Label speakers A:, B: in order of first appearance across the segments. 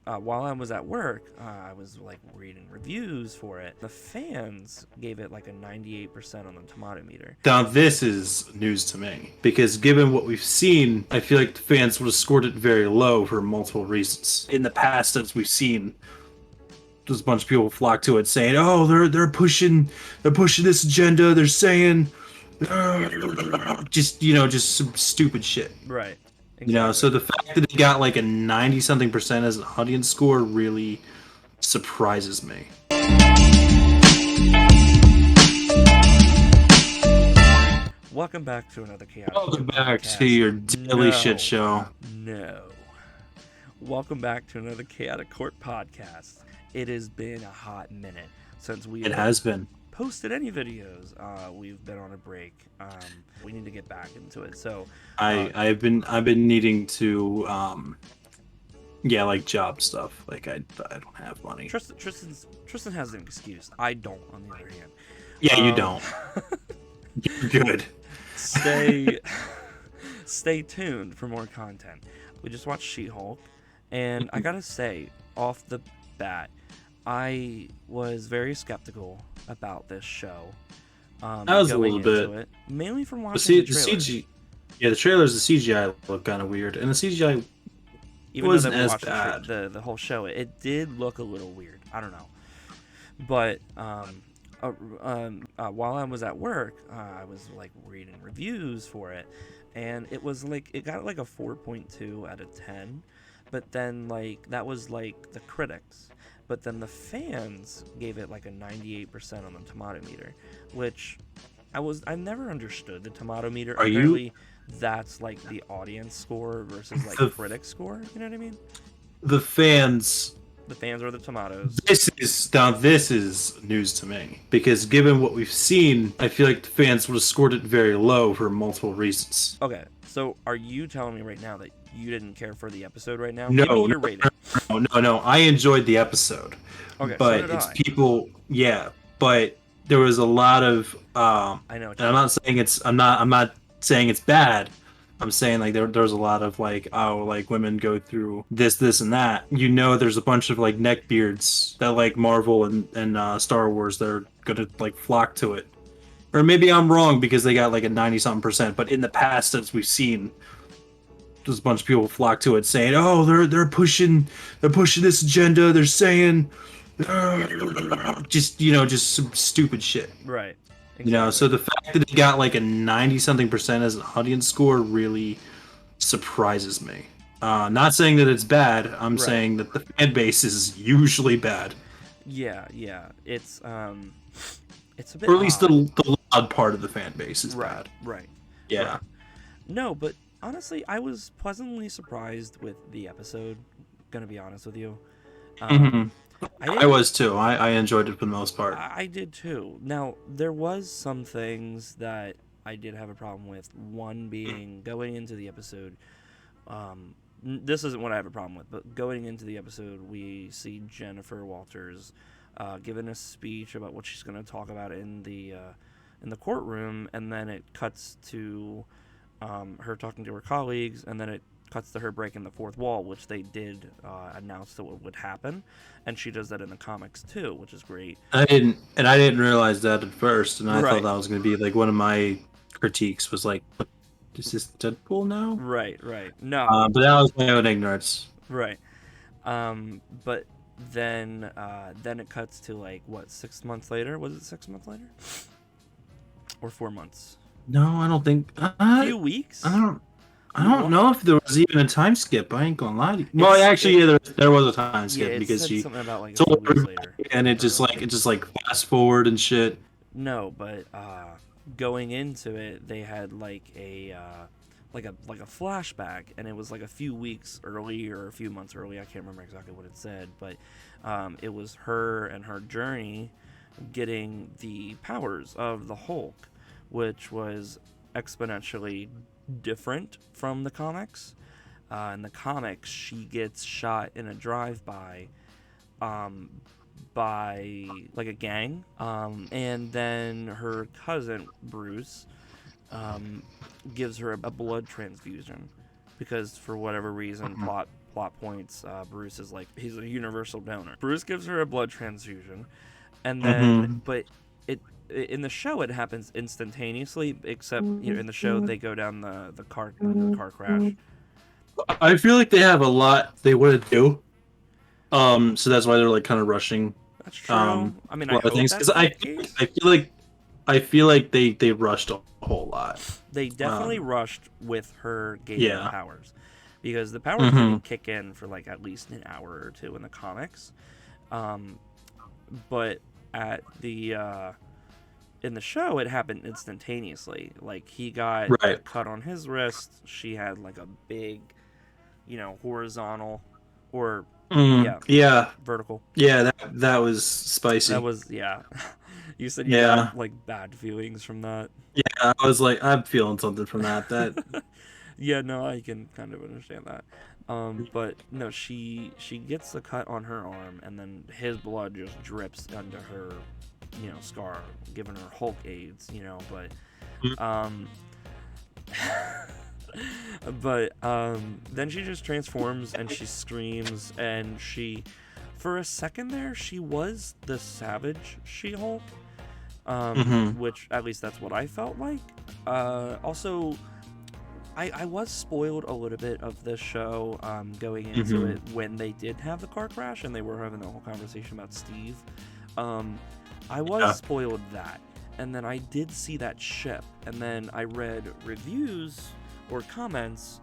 A: while I was at work, I was like reading reviews for it. The fans gave it like a 98% on the tomato meter.
B: Now, this is news to me because given what we've seen, I feel like the fans would have scored it very low for multiple reasons. In the past, as we've seen, there's a bunch of people flock to it saying, "Oh, they're pushing this agenda. They're saying, just some stupid shit."
A: Right.
B: So
A: Exactly.
B: the fact that it got like a 90 something percent as an audience score really surprises me.
A: Welcome back to another Chaotic
B: Welcome
A: Corp
B: back to
A: podcast.
B: your daily shit
A: No,
B: show.
A: no. Welcome back to another Chaotic Corp podcast. It has been a hot minute since we
B: It
A: have
B: has been.
A: posted any videos. We've been on a break. We need to get back into it. So,
B: I've been needing to like job stuff. Like I don't have money.
A: Tristan has an excuse. I don't, on the other hand.
B: Yeah, you
A: Um,
B: don't. You're good.
A: stay stay tuned for more content. We just watched She-Hulk, and I gotta say, off the bat, I was very skeptical about this show.
B: I was a
A: Going
B: little
A: into
B: bit.
A: it, mainly from
B: The,
A: watching
B: C,
A: the
B: the
A: trailers.
B: CG, yeah, the trailers, the CGI look kind of weird, and the CGI
A: Even though that
B: wasn't
A: we
B: as
A: watched
B: bad.
A: the whole show, it did look a little weird. I don't know, but while I was at work, I was like reading reviews for it, and it was like it got like a 4.2 out of 10, but then like that was like the critics, but then the fans gave it like a 98% on the tomato meter, which I never understood the tomato meter.
B: Are you
A: Apparently, that's like the audience score versus like
B: the
A: critic score. You know what I mean?
B: the fans?
A: The fans are the tomatoes.
B: This is news to me because given what we've seen, I feel like the fans would have scored it very low for multiple reasons.
A: Okay, so are you telling me right now that you didn't care for the episode right now?
B: No,
A: Give me
B: no,
A: your rating.
B: no. I enjoyed the episode,
A: Okay, so
B: but
A: did
B: it's
A: I.
B: people. Yeah, but there was a lot of.
A: I know what
B: And
A: you
B: I'm
A: mean.
B: not saying it's. I'm not saying it's bad. I'm saying like there's a lot of like like women go through this and that. There's a bunch of like neckbeards that like Marvel and Star Wars that are gonna like flock to it. Or maybe I'm wrong because they got like a 90 something percent. But in the past, as we've seen, there's a bunch of people flock to it saying, "Oh, they're pushing this agenda. They're saying, just some stupid shit."
A: Right.
B: So
A: Exactly.
B: the fact that it got like a 90 something percent as an audience score really surprises me. Not saying that it's bad. I'm
A: Right.
B: saying that the fan base is usually bad,
A: Yeah, yeah. It's a bit
B: or at least the,
A: odd.
B: the loud part of the fan base is
A: Right,
B: bad.
A: right,
B: Yeah.
A: right. No, but honestly, I was pleasantly surprised with the episode. Gonna be honest with you.
B: hmm
A: Um, I
B: I
A: didn't.
B: was too. I enjoyed it for the most part.
A: I did too. Now there was some things that I did have a problem with. One being going into the episode. This isn't what I have a problem with, but going into the episode, we see Jennifer Walters giving a speech about what she's going to talk about in the courtroom, and then it cuts to her talking to her colleagues, and then it cuts to her breaking the fourth wall, which they did announce that would happen, and she does that in the comics too, which is great.
B: I didn't realize that at first, and I thought
A: Right,
B: that was going to be like one of my critiques was like, "What, is this Deadpool now?"
A: right. No,
B: But that was my own ignorance.
A: right. But then it cuts to like what 6 months later? Was it 6 months later or 4 months?
B: No, I don't think.
A: Few
B: I
A: weeks.
B: don't. I
A: We
B: don't
A: wa-
B: know if there was even a time skip. I ain't gonna lie to you. Well,
A: it's
B: actually,
A: it
B: yeah, there was a time
A: yeah.
B: skip
A: It
B: because
A: said
B: she
A: something about like a
B: told
A: few weeks
B: everybody,
A: later
B: and it
A: or
B: just like
A: earlier.
B: it just like fast forward and shit.
A: No, but going into it, they had like a flashback, and it was like a few weeks early or a few months early. I can't remember exactly what it said, but it was her and her journey getting the powers of the Hulk, which was exponentially different from the comics. In the comics, she gets shot in a drive-by um, by like a gang, and then her cousin Bruce um, gives her a blood transfusion because for whatever reason,
B: Mhm.
A: plot points, Bruce is like, he's a universal donor. Bruce gives her a blood transfusion, and then, but in the show it happens instantaneously, except in the show they go down the car crash.
B: I feel like they have a lot they want to do. So that's why they're like kind of rushing.
A: That's true. I mean,
B: A
A: I
B: lot of
A: hope
B: things
A: that's
B: because
A: the case.
B: I feel like they rushed a whole lot.
A: They definitely rushed with her gaining the
B: Yeah.
A: powers, because the powers didn't kick in for like at least an hour or two in the comics. But at the in the show, it happened instantaneously. Like, he got a cut on his wrist. She had like a big, horizontal, or vertical.
B: Yeah, that was spicy.
A: That was You said you
B: Yeah.
A: got like bad feelings from that.
B: Yeah, I was like, I'm feeling something from that.
A: Yeah, no, I can kind of understand that. But no, she gets the cut on her arm, and then his blood just drips under her, scar, giving her Hulk AIDS. But then she just transforms and she screams, and for a second there, she was the savage She-Hulk. Which, at least that's what I felt like. Also, I was spoiled a little bit of this show going into it when they did have the car crash and they were having the whole conversation about Steve. I was spoiled that. And then I did see that ship, and then I read reviews or comments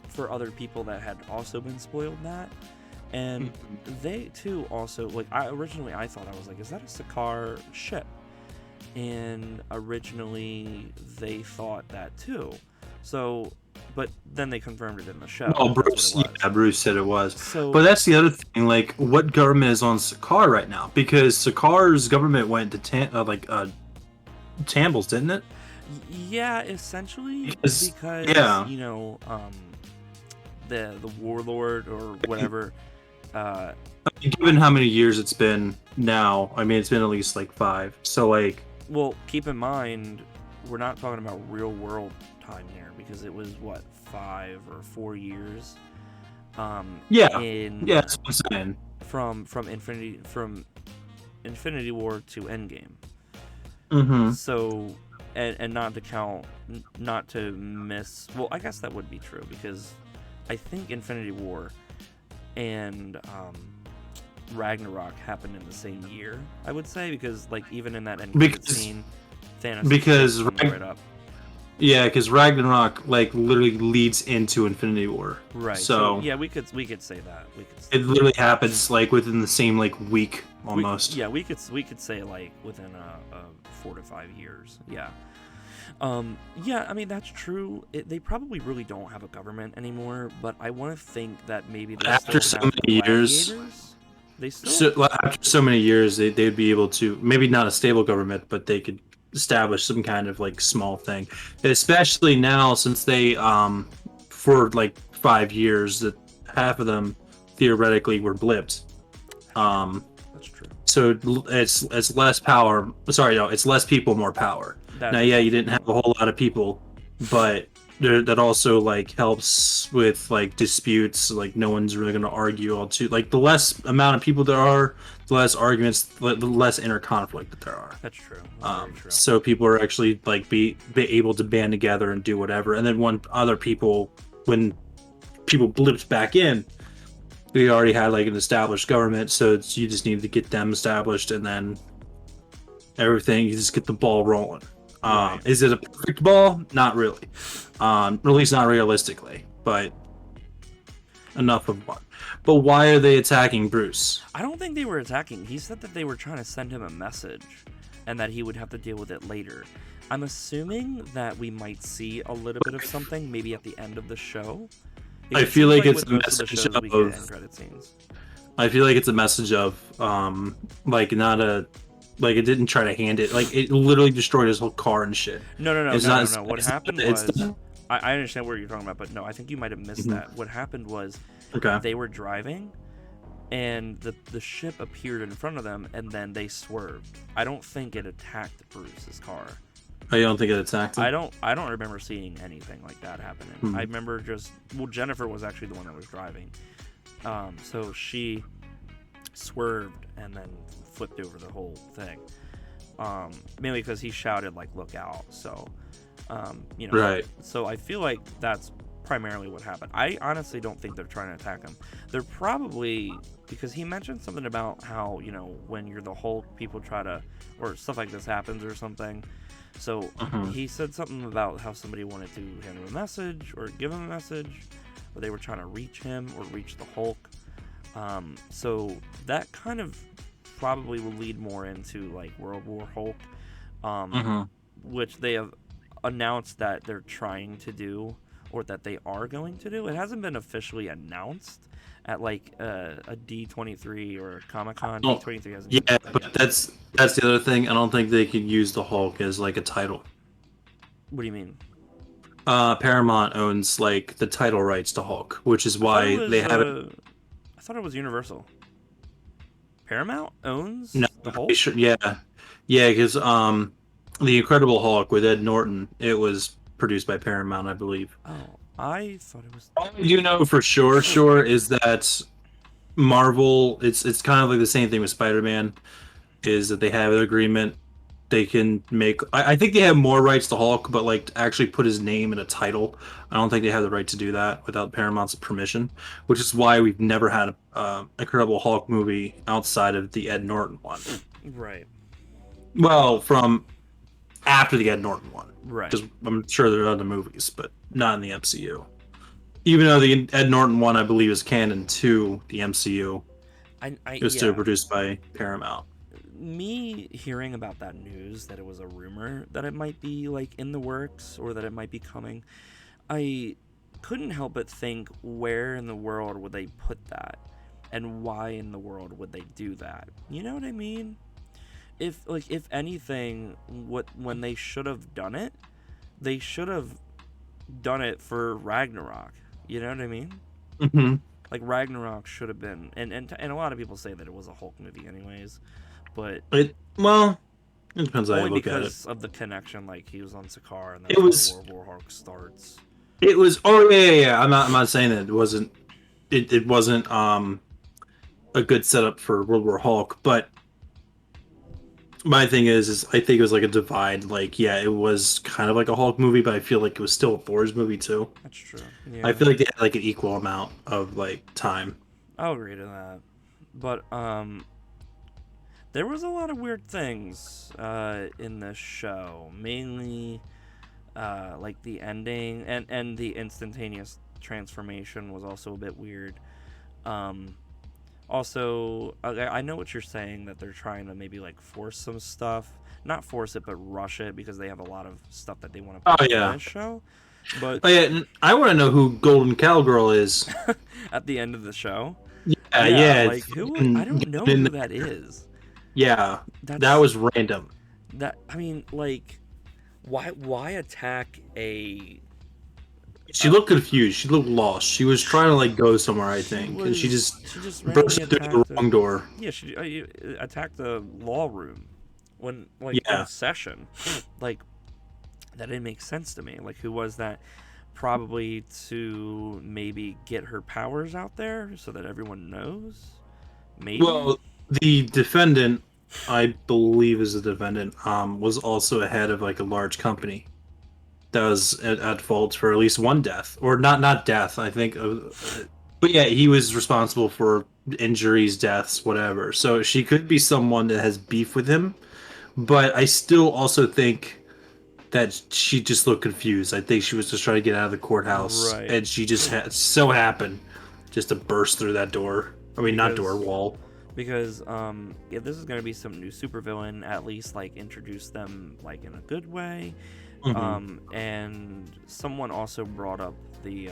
A: for other people that had also been spoiled that. And they too also, like, originally I thought, I was like, is that a Sakaar ship? And originally they thought that too. So, but then they confirmed it in the show.
B: Oh, Bruce said it was.
A: So,
B: but that's the other thing, like, what government is on Sakaar right now? Because Sakaar's government went to Tambles, didn't it?
A: Yeah, essentially, because the warlord or whatever.
B: Given how many years it's been now, I mean, it's been at least like 5. So, like,
A: well, keep in mind, we're not talking about real world time here, because it was what, 5 or 4 years.
B: That's what I'm saying.
A: From Infinity War to Endgame. So, and not to miss. Well, I guess that would be true, because I think Infinity War and Ragnarok happened in the same year, I would say, because like even in that end scene, Thanos right up.
B: Yeah, because Ragnarok like literally leads into Infinity War.
A: Right. So yeah, we could say that.
B: It literally happens like within the same like week almost.
A: We could say like within a 4 to 5 years. Yeah. Yeah, I mean, that's true. They probably really don't have a government anymore, but I want to think that maybe
B: after so many years, after so many years, they'd be able to, maybe not a stable government, but they could establish some kind of like small thing. Especially now, since they, for like 5 years, that half of them theoretically were blipped.
A: That's true.
B: So it's less power. Sorry, no, it's less people, more power. Now, yeah, you didn't have a whole lot of people, but that also like helps with like disputes. Like no one's really going to argue all too. Like the less amount of people there are, the less arguments, the less inner conflict that there are.
A: That's true. That's very true.
B: So people are actually like be able to band together and do whatever. And then when people blipped back in, we already had like an established government. So you just need to get them established, and then everything, you just get the ball rolling.
A: Right.
B: Is it a perfect ball? Not really. At least not realistically, but enough of one. But why are they attacking Bruce?
A: I don't think they were attacking. He said that they were trying to send him a message and that he would have to deal with it later. I'm assuming that we might see a little bit of something maybe at the end of the show.
B: I feel like it's a message of
A: end credit scenes.
B: I feel like it's a message of like not a like it didn't try to hand it, like it literally destroyed his whole car and shit.
A: No. What happened was, I understand what you're talking about, but no, I think you might have missed that. What happened was, they were driving, and the ship appeared in front of them, and then they swerved. I don't think it attacked Bruce's car.
B: I don't think it attacked him.
A: I don't remember seeing anything like that happening. I remember just, well, Jennifer was actually the one that was driving. So she swerved and then flipped over the whole thing. Mainly because he shouted like "look out." So, you know,
B: Right.
A: so I feel like that's primarily what happened. I honestly don't think they're trying to attack him. They're probably, because he mentioned something about how, you know, when you're the Hulk, people try to, or stuff like this happens or something. So he said something about how somebody wanted to hand him a message or give him a message, or they were trying to reach him or reach the Hulk. So that kind of probably will lead more into like World War Hulk, which they have announced that they're trying to do, or that they are going to do. It hasn't been officially announced at like a D23 or a Comic Con.
B: Oh,
A: D23 hasn't
B: yeah,
A: even done that
B: but
A: yet.
B: that's the other thing. I don't think they could use the Hulk as like a title.
A: What do you mean?
B: Paramount owns like the title rights to Hulk, which is
A: I thought it
B: why they
A: was
B: haven't.
A: I thought it was Universal. Paramount
B: No,
A: owns the
B: I'm pretty
A: Hulk?
B: sure. Yeah, yeah, because the Incredible Hulk with Ed Norton, it was produced by Paramount, I believe.
A: Oh, I thought it was.
B: All I do know for sure, is that Marvel. It's kind of like the same thing with Spider-Man. Is that they have an agreement. They can make. I think they have more rights to Hulk, but like to actually put his name in a title, I don't think they have the right to do that without Paramount's permission. Which is why we've never had a Incredible Hulk movie outside of the Ed Norton one.
A: Right.
B: Well, from after the Ed Norton one,
A: Right.
B: because I'm sure there are other movies, but not in the MCU. Even though the Ed Norton one, I believe, is canon to the MCU, it was still
A: Yeah.
B: produced by Paramount.
A: Me hearing about that news, that it was a rumor that it might be like in the works or that it might be coming, I couldn't help but think, where in the world would they put that? And why in the world would they do that? You know what I mean? If anything, what when they should have done it, they should have done it for Ragnarok. You know what I mean?
B: Hmm.
A: Like Ragnarok should have been, and a lot of people say that it was a Hulk movie anyways, but
B: Well, it depends how you
A: only
B: look at it.
A: because of the connection. Like he was on Sakaar, and
B: It
A: that's where
B: was,
A: World War Hulk starts.
B: it was. Oh yeah, yeah, yeah. I'm not saying that it wasn't. It wasn't a good setup for World War Hulk, but my thing is I think it was like a divide. Like, yeah, it was kind of like a Hulk movie, but I feel like it was still a Thor's movie too.
A: That's true.
B: I
A: Yeah,
B: feel like they had like an equal amount of like time.
A: I'll agree to that. But there was a lot of weird things in this show. Mainly, like the ending and the instantaneous transformation was also a bit weird. Um, Also, I know what you're saying, that they're trying to maybe like force some stuff, not force it, but rush it, because they have a lot of stuff that they want to
B: Oh
A: put in
B: yeah,
A: this show. But
B: oh yeah. I want to know who Golden Cowgirl is.
A: at the end of the show,
B: Yeah,
A: yeah,
B: yeah.
A: like who? I don't
B: Get
A: know
B: in
A: who
B: there.
A: that is.
B: Yeah, that
A: That's
B: was random.
A: that. I mean, like, why attack a?
B: She looked confused. She looked lost. She was trying to like go somewhere, I
A: She
B: think, and she
A: was
B: just
A: she just randomly
B: burst through the
A: attacked a.
B: wrong door.
A: Yeah, she attacked the law room when like in
B: Yeah.
A: session, like. That didn't make sense to me. Like, who was that? Probably to maybe get her powers out there so that everyone knows? Maybe?
B: Well, the defendant, I believe, is the defendant, was also a head of like a large company that was at fault for at least one death, or not death. I think, but yeah, he was responsible for injuries, deaths, whatever. So she could be someone that has beef with him. But I still also think that she just looked confused. I think she was just trying to get out of the courthouse,
A: Right.
B: and she just so happened just to burst through that door. I mean, not door,
A: Because
B: wall.
A: if this is gonna be some new supervillain, at least like introduce them like in a good way.
B: Hmm.
A: And someone also brought up the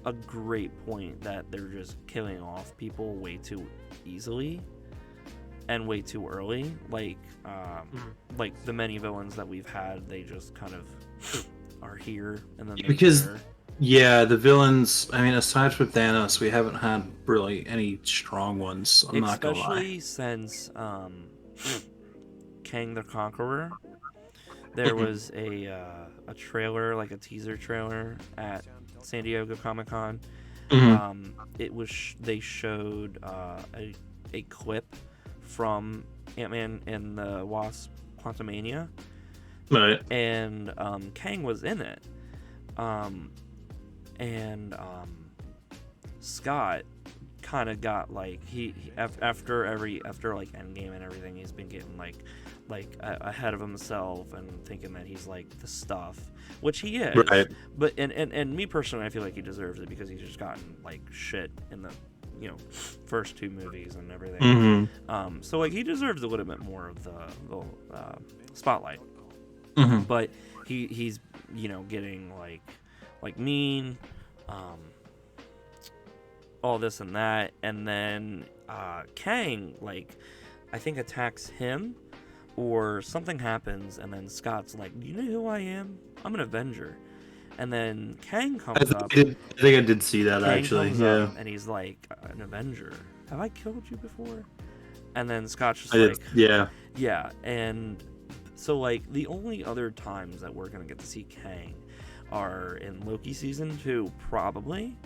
A: a great point, that they're just killing off people way too easily and way too early. Like the many villains that we've had, they just kind of are here and then they're
B: Because
A: there.
B: yeah, the villains. I mean, aside from Thanos, we haven't had really any strong ones. I'm not gonna lie.
A: Especially since Kang the Conqueror, there was a trailer, like a teaser trailer at San Diego Comic-Con.
B: Mhm.
A: They showed a clip from Ant-Man and the Wasp: Quantumania,
B: Right.
A: and Kang was in it. And Scott kind of got like after like Endgame and everything, he's been getting like ahead of himself and thinking that he's like the stuff, which he is.
B: Right.
A: But and me personally, I feel like he deserves it because he's just gotten like shit in the first two movies and everything.
B: Mm-hmm.
A: So like he deserves a little bit more of the spotlight.
B: Mm-hmm.
A: But he's getting like mean, all this and that, and then Kang like I think attacks him or something happens, and then Scott's like, "Do you know who I am? I'm an Avenger." And then Kang comes up.
B: I think I did see that
A: Kang
B: actually.
A: comes
B: Yeah.
A: up and he's like, "An Avenger? Have I killed you before?" And then Scott's just
B: I did.
A: like,
B: Yeah.
A: "Yeah." And so like the only other times that we're gonna get to see Kang are in Loki season 2, probably.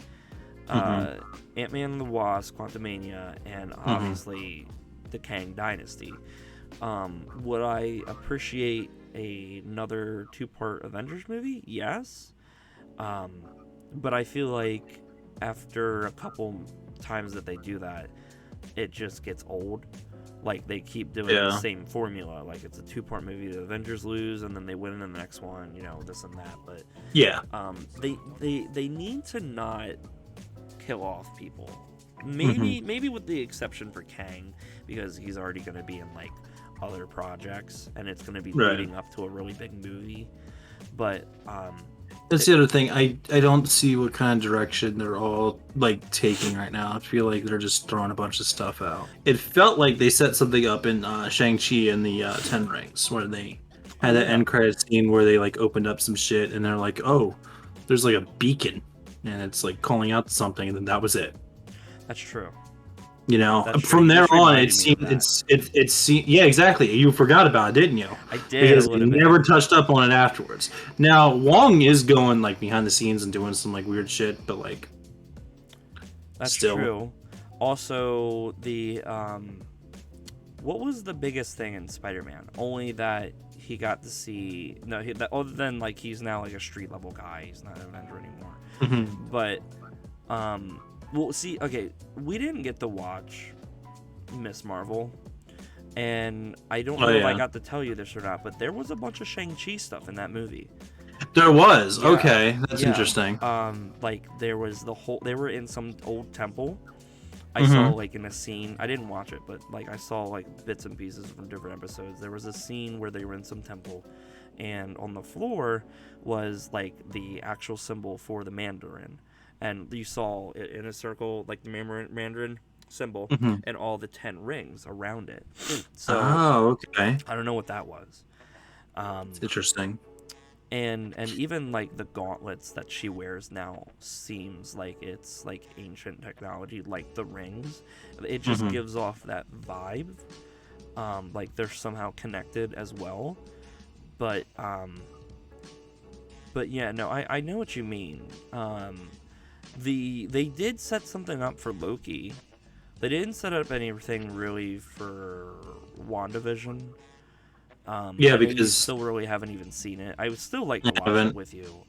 A: Ant-Man and the Wasp: Quantumania, and obviously the Kang Dynasty. Would I appreciate another 2-part Avengers movie? Yes. But I feel like after a couple times that they do that, it just gets old. Like they keep doing the same formula. Like it's a 2-part movie, the Avengers lose and then they win in the next one, this and that. But
B: yeah,
A: they need to not kill off people. Maybe with the exception for Kang, because he's already going to be in like other projects and it's going to be leading up to a really big movie. But
B: that's the other thing. I don't see what kind of direction they're all like taking right now. I feel like they're just throwing a bunch of stuff out. It felt like they set something up in Shang-Chi and the Ten Rings, where they had that end credit scene where they like opened up some shit and they're like, oh, there's like a beacon and it's like calling out to something, and then that was it.
A: That's true.
B: From there on, it seemed yeah, exactly. You forgot about it, didn't you?
A: I did.
B: Because they never touched up on it afterwards. Now Wong is going like behind the scenes and doing some like weird shit, but like
A: that's
B: still.
A: True. Also, the what was the biggest thing in Spider-Man? Only that he got to see other than like he's now like a street level guy. He's not an Avenger anymore. But well, see, okay, we didn't get to watch Miss Marvel, and I don't know if I got to tell you this or not, but there was a bunch of Shang-Chi stuff in that movie.
B: There was? Okay, that's interesting.
A: Like, there was they were in some old temple. I saw, like, in a scene, I didn't watch it, but, like, I saw, like, bits and pieces from different episodes. There was a scene where they were in some temple, and on the floor was, like, the actual symbol for the Mandarin. And you saw it in a circle, like the Mandarin symbol, and all the 10 rings around it. So,
B: okay.
A: I don't know what that was.
B: It's interesting.
A: And even like the gauntlets that she wears now seems like it's like ancient technology, like the rings. It just gives off that vibe, like they're somehow connected as well. But yeah, no, I know what you mean. They did set something up for Loki. They didn't set up anything really for WandaVision.
B: Yeah,
A: because you
B: because
A: still really haven't even seen it. I would still like to watch it with you.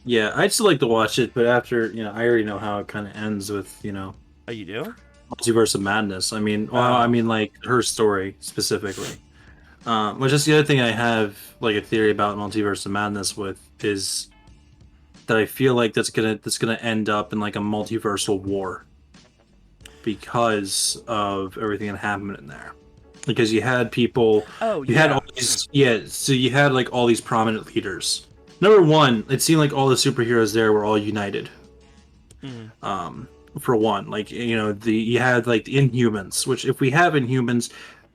B: Yeah, I'd still like to watch it, but after I already know how it kind of ends with
A: Oh, you do?
B: Multiverse of Madness. I mean, I mean like her story specifically. Which is the other thing I have like a theory about Multiverse of Madness with is that I feel like that's gonna end up in like a multiversal war because of everything that happened in there. Because you had people, had all these, so you had like all these prominent leaders. Number one, it seemed like all the superheroes there were all united. For one, like you had like the Inhumans, which if we have Inhumans,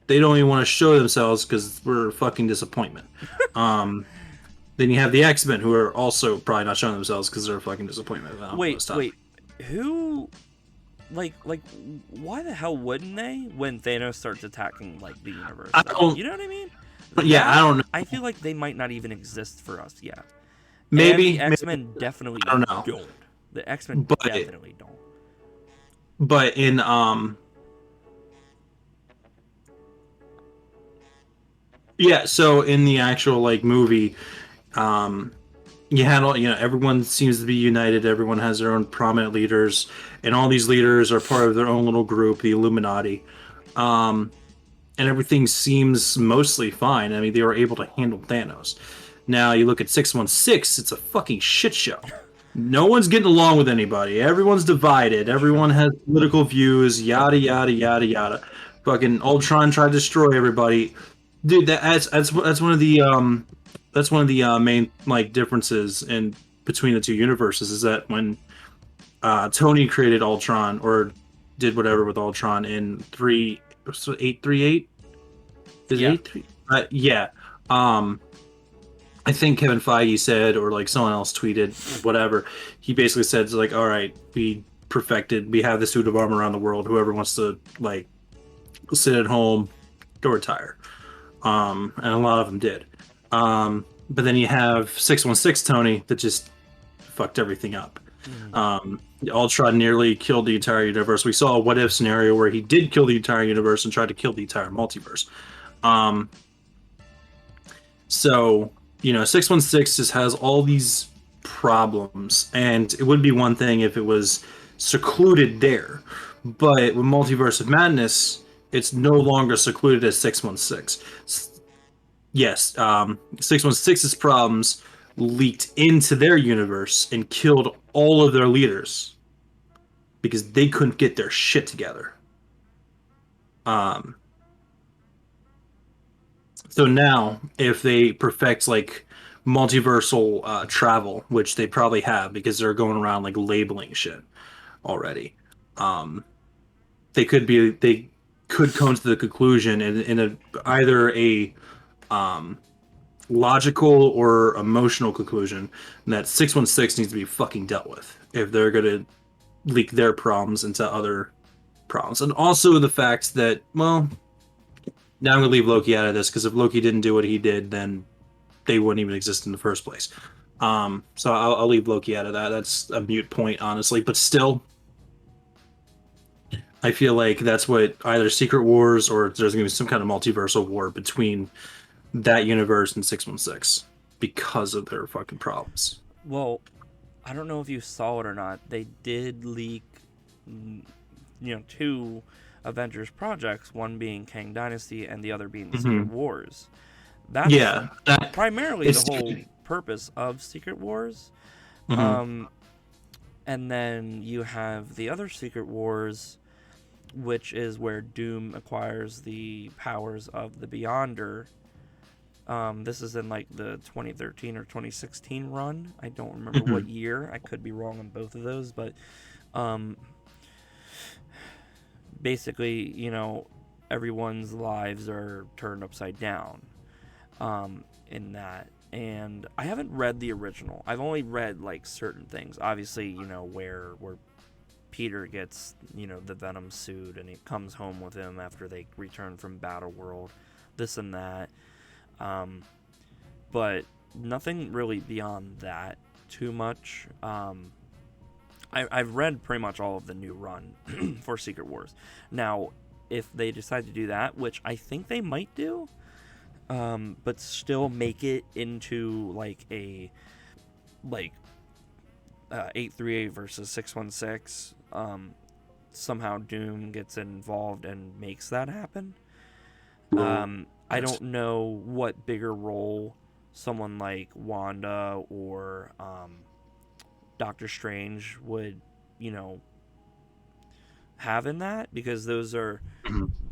B: they don't even want to show themselves because we're a fucking disappointment. Then you have the X-Men, who are also probably not showing themselves because they're a fucking disappointment.
A: Wait, who? Like, why the hell wouldn't they when Thanos starts attacking like the universe? You know what I mean?
B: But yeah, I don't know.
A: I feel like they might not even exist for us yet. And the
B: Maybe,
A: X-Men definitely
B: I don't know.
A: don't. The X-Men
B: But
A: definitely don't.
B: in yeah, so in the actual like movie, um you had all, everyone seems to be united, everyone has their own prominent leaders, and all these leaders are part of their own little group, the Illuminati. Um and everything seems mostly fine. I mean, they were able to handle Thanos. Now you look at 616, it's a fucking shit show. No one's getting along with anybody. Everyone's divided.
A: Sure.
B: Everyone has political views. Yada yada yada yada. Fucking Ultron tried to destroy everybody. Dude, that's one of the main like differences in between the two universes is that when Tony created Ultron or did whatever with Ultron in 838, is it
A: Yeah.
B: 8 3? Yeah. Um, I think Kevin Feige said, or like someone else tweeted, whatever. He basically said, it's like, all right, we have the suit of armor around the world. Whoever wants to like sit at home, go retire. And a lot of them did. But then you have 616 Tony that just fucked everything up.
A: Mm.
B: Ultron nearly killed the entire universe. We saw a what if scenario where he did kill the entire universe and tried to kill the entire multiverse. Um, So, 616 just has all these problems, and it would be one thing if it was secluded there. But with Multiverse of Madness, it's no longer secluded as 616. Yes, 616's problems leaked into their universe and killed all of their leaders because they couldn't get their shit together. Um, So now, if they perfect like multiversal travel, which they probably have because they're going around like labeling shit already, um, they could come to the conclusion in either a um, logical or emotional conclusion that 616 needs to be fucking dealt with if they're gonna leak their problems into other problems, and also the fact that now I'm gonna leave Loki out of this because if Loki didn't do what he did, then they wouldn't even exist in the first place. So I'll leave Loki out of that. That's a mute point, honestly. But still, I feel like that's what either Secret Wars or there's gonna be some kind of multiversal war between that universe and 616 because of their fucking problems.
A: Well, I don't know if you saw it or not. They did leak, two Avengers projects, one being Kang Dynasty and the other being Secret
B: Mm-hmm.
A: Wars. That's
B: Yeah, that
A: primarily the
B: it's.
A: whole purpose of Secret Wars.
B: Mm-hmm.
A: Um, and then you have the other Secret Wars, which is where Doom acquires the powers of the Beyonder. This is in like the 2013 or 2016 run. I don't remember
B: Mm-hmm.
A: what year. I could be wrong on both of those, but um, basically, everyone's lives are turned upside down in that. And I haven't read the original. I've only read like certain things. Obviously, where Peter gets, the Venom suit and he comes home with him after they return from Battle World, this and that. But nothing really beyond that too much. I've read pretty much all of the new run for Secret Wars. Now, if they decide to do that, which I think they might do, but still make it into like a 838 versus 616. Somehow Doom gets involved and makes that happen. I don't know what bigger role someone like Wanda or Doctor Strange would, have in that, because those are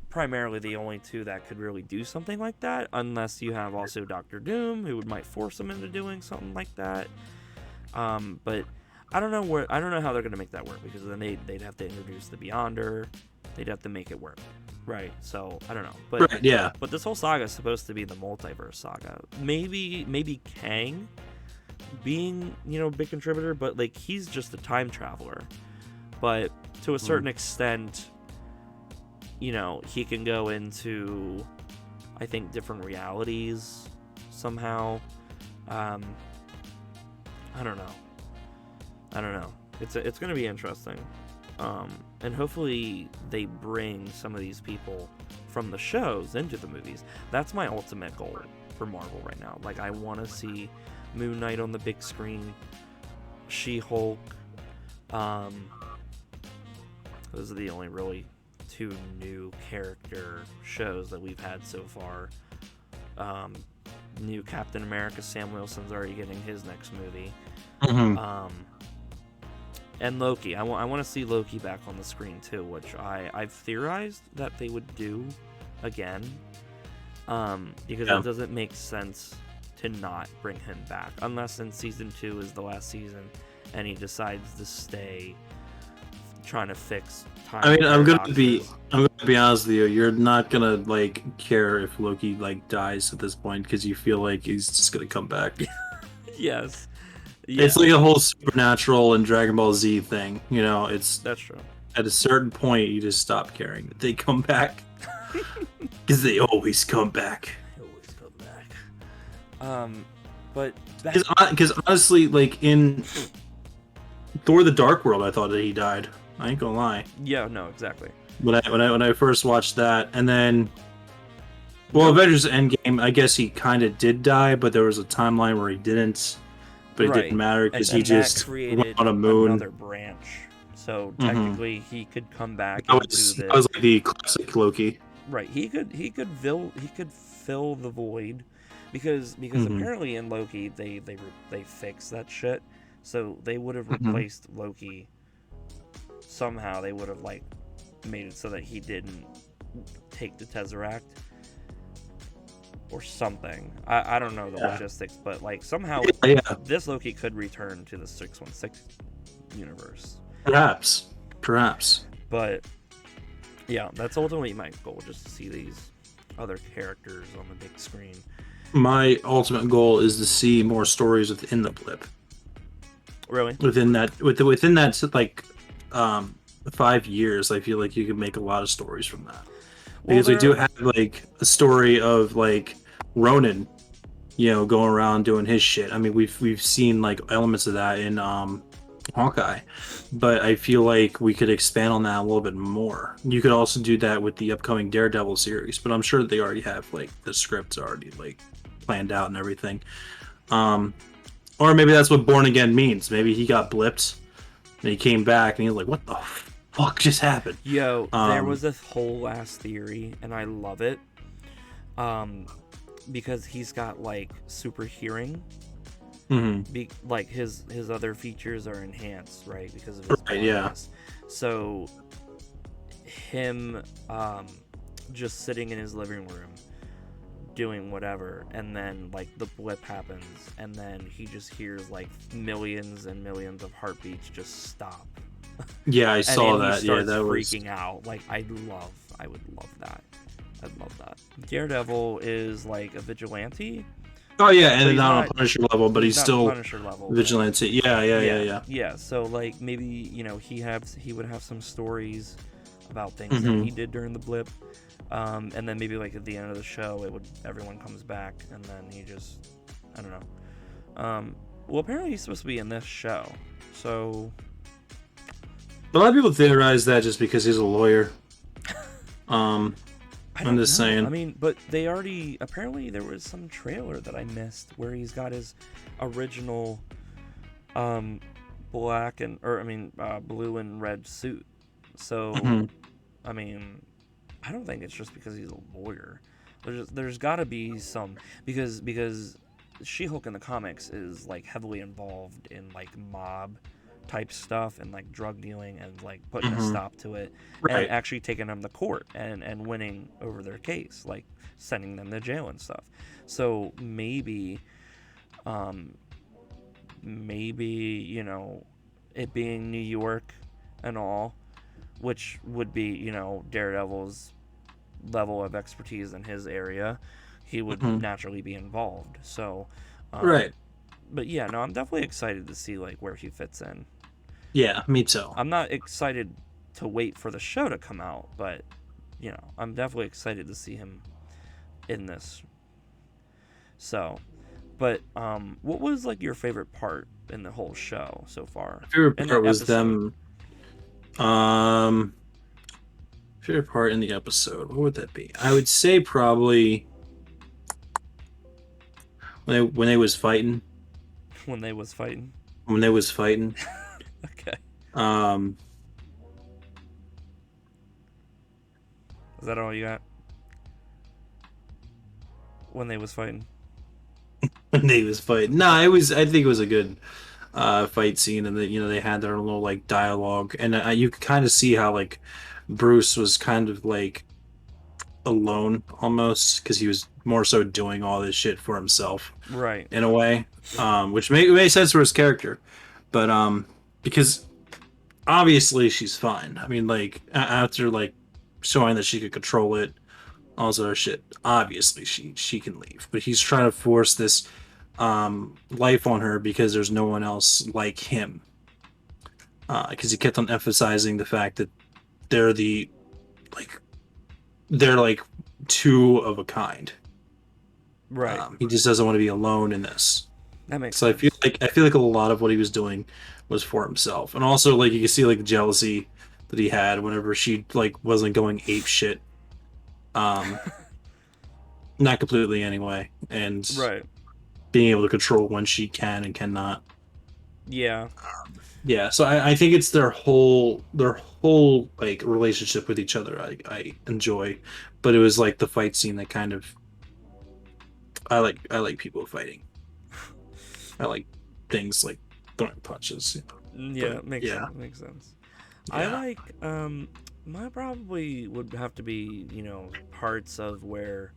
A: primarily the only two that could really do something like that, unless you have also Doctor Doom, who might force them into doing something like that. But I don't know how they're gonna make that work, because then they'd have to introduce the Beyonder, they'd have to make it work, right? So I don't know, but
B: Right, yeah.
A: But this whole saga is supposed to be the multiverse saga. Maybe Kang being a big contributor, but like he's just a time traveler. But to a certain extent, he can go into I think different realities somehow. Um, I don't know. I don't know. It's going to be interesting. And hopefully they bring some of these people from the shows into the movies. That's my ultimate goal for Marvel right now. Like, I want to see Moon Knight on the big screen, She-Hulk. Those are the only really two new character shows that we've had so far. New Captain America, Sam Wilson's already getting his next movie. And Loki. I want to see Loki back on the screen too, which I've theorized that they would do again. Because it doesn't make sense to not bring him back. Unless in season 2 is the last season and he decides to stay trying to fix time.
B: I mean, I'm gonna be honest with you. You're not gonna like care if Loki like dies at this point because you feel like he's just gonna come back.
A: Yes. Yeah.
B: It's like a whole Supernatural and Dragon Ball Z thing, you know.
A: That's true.
B: At a certain point, you just stop caring that they come back because they always come back.
A: They always come back. But
B: because honestly, like in Thor: The Dark World, I thought that he died. I ain't gonna lie.
A: Yeah, no, exactly.
B: When I first watched that, and then, well, Avengers Endgame, I guess he kind of did die, but there was a timeline where he didn't. But it didn't matter because he just went on a moon.
A: Another branch, so technically he could come back.
B: That was like the classic Loki.
A: Right, he could fill the void, because apparently in Loki they fixed that shit, so they would have replaced Loki somehow. They would have like made it so that he didn't take the Tesseract or something. I don't know the logistics, but like somehow this Loki could return to the 616 universe.
B: Perhaps.
A: But yeah, that's ultimately my goal, just to see these other characters on the big screen.
B: My ultimate goal is to see more stories within the blip.
A: Really?
B: Within that like 5 years, I feel like you could make a lot of stories from that. Because we do have like a story of like Ronan, you know, going around doing his shit. I mean, we've seen like elements of that in Hawkeye, but I feel like we could expand on that a little bit more. You could also do that with the upcoming Daredevil series, but I'm sure they already have like the scripts already like planned out and everything. Or maybe that's what Born Again means. Maybe he got blipped and he came back and he was like, "What the fuck just happened?"
A: Yo, there was a whole ass theory, and I love it. Because he's got like super hearing. Like his other features are enhanced, right? Because of his blindness. So him just sitting in his living room doing whatever, and then like the blip happens, and then he just hears like millions and millions of heartbeats just stop.
B: Yeah, I saw that.
A: Yeah,
B: that was
A: freaking out. Like I would love that. I'd love that. Daredevil is like a vigilante.
B: Oh yeah, and not on Punisher level, but he's still
A: Punisher level.
B: vigilante. Yeah.
A: Yeah, so like maybe, you know, he would have some stories about things that he did during the blip. And then maybe like at the end of the show everyone comes back, and then he just, I don't know. Well, apparently he's supposed to be in this show. So
B: a lot of people theorize that just because he's a lawyer. I'm just saying.
A: I mean, but they already, apparently there was some trailer that I missed where he's got his original blue and red suit. So I mean, I don't think it's just because he's a lawyer. There's got to be some, because She-Hulk in the comics is like heavily involved in like mob type stuff and like drug dealing and like putting a stop to it, and actually taking them to court and winning over their case, like sending them to jail and stuff. So maybe you know, it being New York and all, which would be, you know, Daredevil's level of expertise in his area, he would naturally be involved. So but yeah, no, I'm definitely excited to see like where he fits in.
B: Yeah, me too.
A: I'm not excited to wait for the show to come out, but you know, I'm definitely excited to see him in this. So, but what was like your favorite part in the whole show so far?
B: My favorite
A: In
B: part
A: that
B: was
A: episode?
B: them. Um, favorite part in the episode. What would that be? I would say probably when they was fighting.
A: When they was fighting.
B: When they was fighting.
A: Okay.
B: Um,
A: Is that all you got? When they was fighting.
B: when they was fighting. No, it was. I think it was a good fight scene, and that they had their little like dialogue, and you could kind of see how like Bruce was kind of like alone almost because he was more so doing all this shit for himself
A: Right.
B: in a way, which made sense for his character, but because obviously she's fine. I mean, like after like showing that she could control it, all this other shit. Obviously, she can leave, but he's trying to force this life on her because there's no one else like him. Because he kept on emphasizing the fact that they're the like they're like two of a kind.
A: Right.
B: He just doesn't want to be alone in this.
A: That makes
B: So
A: sense.
B: I feel like a lot of what he was doing was for himself, and also like you can see like the jealousy that he had whenever she like wasn't going ape shit. Um, not completely anyway, and
A: Right.
B: being able to control when she can and cannot.
A: Yeah.
B: Yeah, so I think it's their whole like relationship with each other I enjoy, but it was like the fight scene that kind of I like people fighting. I like things like throwing punches,
A: Yeah,
B: but
A: makes
B: yeah,
A: sense. Makes sense. I
B: yeah.
A: like my probably would have to be, parts of where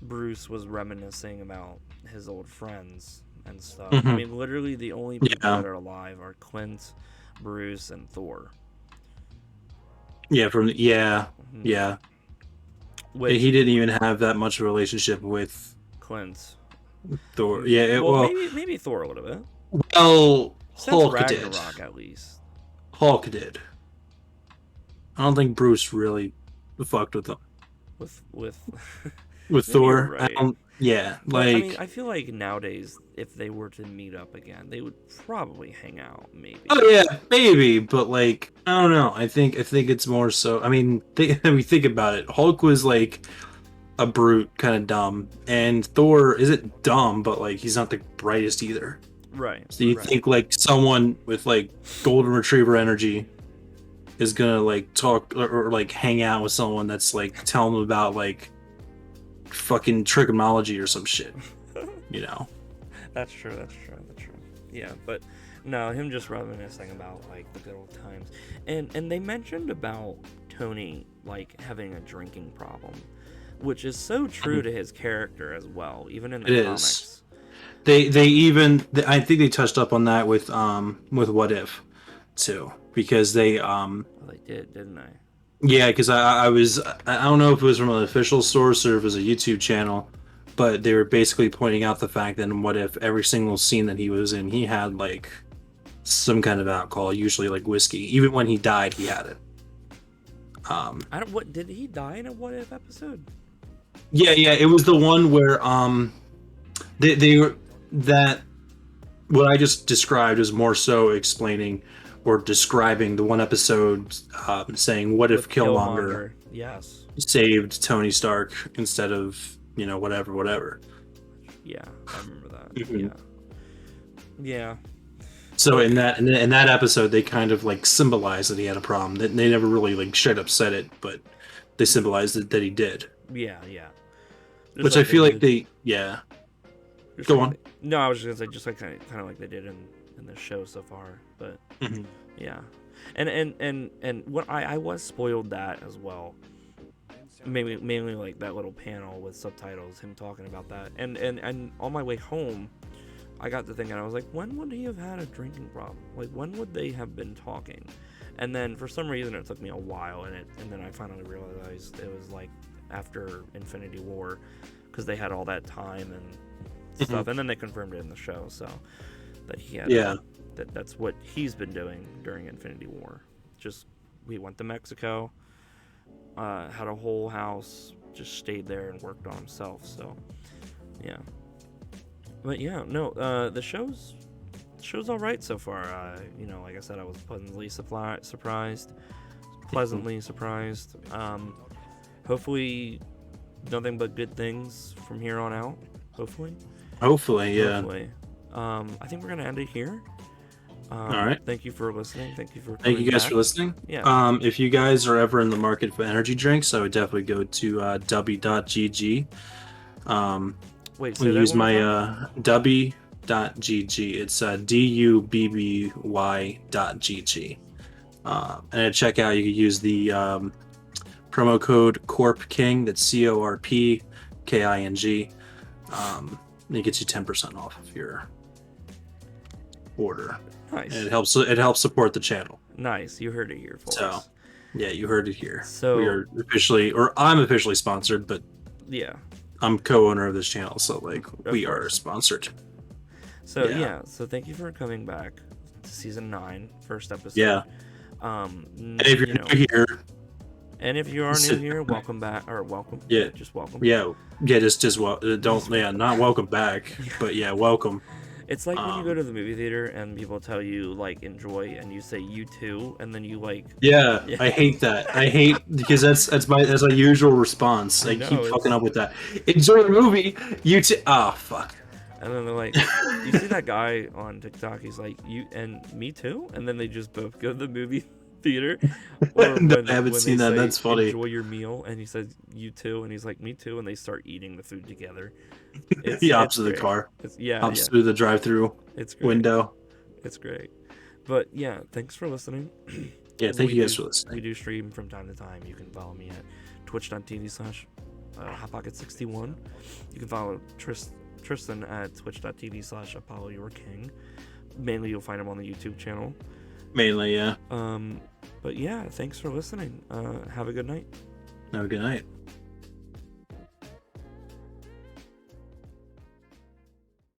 A: Bruce was reminiscing about his old friends and stuff. I
B: Hmm.
A: mean, literally the only people
B: Yeah,
A: that are alive are Clint, Bruce, and Thor.
B: yeah, yeah,
A: Mhm.
B: yeah.
A: Which
B: He didn't even have that much of a relationship with
A: Clint,
B: Thor. Yeah,
A: well, maybe Thor a little bit
B: well,
A: since
B: Hulk did.
A: Ragnarok at least.
B: Hulk did. I don't think Bruce really fucked with him.
A: With
B: With
A: maybe you're
B: Thor,
A: right.
B: yeah,
A: But I mean,
B: like
A: I feel like nowadays, if they were to meet up again, they would probably hang out.
B: oh
A: Maybe.
B: yeah, maybe, but like I don't know. I think it's more so. I mean, we think about it. Hulk was like a brute, kind of dumb, and Thor isn't dumb, but like he's not the brightest either.
A: Right.
B: So you
A: Right.
B: think like someone with like golden retriever energy is gonna like talk or like hang out with someone that's like telling them about like fucking trigonometry or some shit, you know?
A: That's true. That's true. That's true. Yeah, but no, him just reminiscing about like the good old times, and they mentioned about Tony like having a drinking problem, which is so true
B: Mhm.
A: to his character as well, even in the
B: It is.
A: comics.
B: They even I think they touched up on that with What If too because they
A: Oh, they did, didn't they?
B: yeah because I don't know if it was from an official source or if it was a YouTube channel, but they were basically pointing out the fact that in What If every single scene that he was in he had like some kind of alcohol, usually like whiskey. Even when he died, he had it. Um,
A: I don't. What did he die in a What If episode?
B: yeah, it was the one where they were that what I just described is more so explaining or describing the one episode saying, "What if
A: With
B: Killmonger
A: Killmonger. Yes.
B: saved Tony Stark instead of whatever."
A: Yeah, I remember that.
B: Mhm.
A: Yeah. Yeah.
B: So
A: But
B: in that episode, they kind of like symbolized that he had a problem. They never really like straight up said it, but they symbolized that he did.
A: yeah, yeah. Just
B: Which I
A: like they
B: feel like
A: did.
B: they yeah.
A: Just
B: Go
A: like
B: on.
A: no, I was just gonna say just like kind of like they did in the show so far. But
B: Hmm.
A: yeah, and what I was spoiled that as well. Maybe mainly like that little panel with subtitles, him talking about that, and on my way home, I got to thinking, I was like, when would he have had a drinking problem? Like, when would they have been talking? And then for some reason, it took me a while, and then I finally realized it was like after Infinity War, because they had all that time and
B: Hmm.
A: stuff, and then they confirmed it in the show, so that he had
B: Yeah.
A: that's what he's been doing during Infinity War. Just we went to Mexico, had a whole house just stayed there and worked on himself. So yeah, but yeah, no, the show's all right so far. You know, like I said, I was pleasantly surprised. Hopefully, nothing but good things from here on out. Hopefully.
B: Yeah.
A: Hopefully. I think we're gonna end it here.
B: All right.
A: Thank you for listening. Thank you for
B: Thank
A: coming
B: you guys
A: back.
B: for listening.
A: Yeah.
B: If you guys are ever in the market for energy drinks, I would definitely go to w.gg.
A: Wait, say
B: We
A: that
B: use
A: one more
B: my
A: time.
B: w.gg. It's dubby.gg. And at checkout, you can use the promo code Corp King. That's CORPKING. It gets you 10% off of your order.
A: Nice.
B: And it helps support the channel.
A: Nice. You heard it here, folks.
B: So, yeah, you heard it here.
A: So
B: we are officially, or I'm officially sponsored, but
A: yeah,
B: I'm co-owner of this channel, so like we are
A: course.
B: sponsored.
A: So yeah, so thank you for coming back to season 9, first episode.
B: Yeah. And if you're new here,
A: and if you are new here, welcome back, or welcome.
B: Yeah,
A: just welcome.
B: Yeah, just not welcome back, but yeah, welcome.
A: It's like when you go to the movie theater and people tell you like enjoy, and you say you too, and then you like.
B: Yeah, I hate that. I hate because that's my usual response. I keep fucking up with that. Enjoy the movie. You too. Oh fuck.
A: And then they're like, you see that guy on TikTok? He's like, you and me too. And then they just both go to the movie theater. Or
B: No, I haven't seen that. That's funny.
A: Enjoy your meal, and he says you too, and he's like me too, and they start eating the food together.
B: The opposite of the car. Hops through the drive-through window.
A: It's great. But yeah, thanks for listening.
B: Yeah, thank you guys for listening.
A: We do stream from time to time. You can follow me at twitch.tv/hotpocket61. You can follow Tristan at twitch.tv/ApolloYourKing. Mainly, you'll find him on the YouTube channel.
B: Mainly, yeah.
A: But yeah, thanks for listening. Have a good night.
B: Have a good night.